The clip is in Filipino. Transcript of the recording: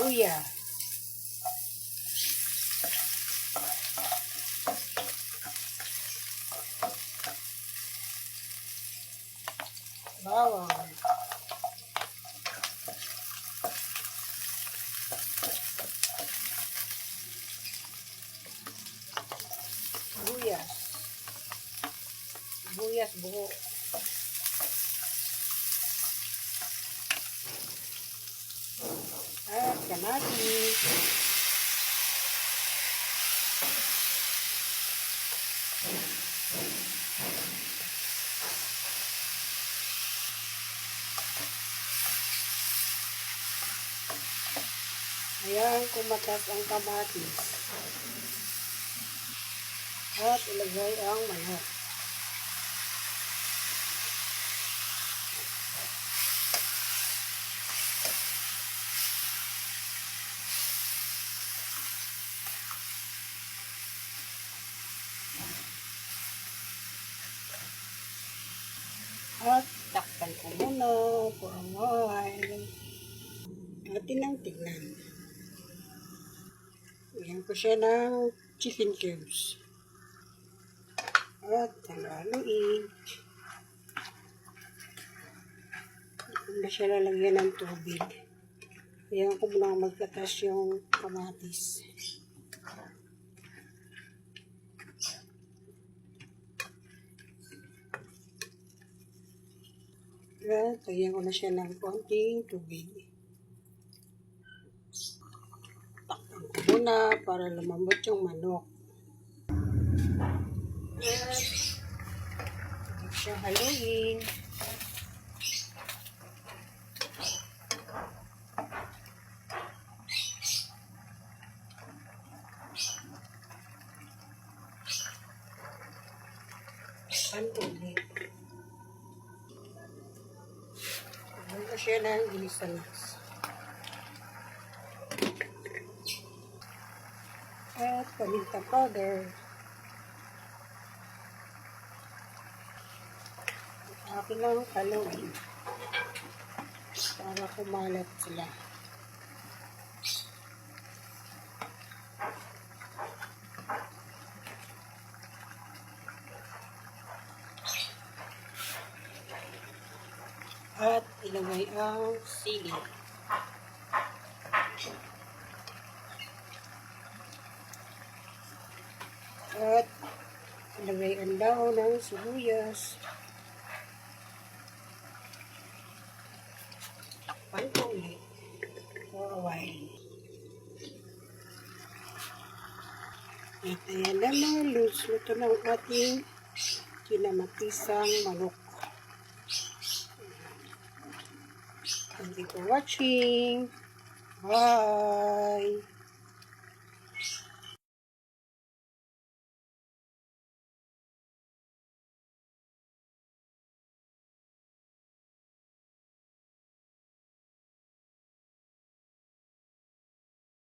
luya, bawang, sibuyas buo, at kamatis, ayan, kumatas ang kamatis, at ilagay ang manok. At takpan ko muna for a while. Atin lang tignan. Lagyan ko siya ng chicken cubes. At haluin. Hindi na siya lalagyan ng tubig. Ayan ko muna magkatas yung kamatis. At lagyan ko na siya ng konting tubig. Takpan ko muna para lumambot yung manok. At huwag siyang haluin. Takpan ko ulit. Lagyan ko siya ng inisalas. At paminta powder. Akin lang haluin para kumalat sila. At ilagay ang sili. At ilagay ang daon ng sibuyas. Takpan ko ulit for a while. At ayan na mga lods, luto ng ating kinamatisang manok. Thank you for watching. Bye!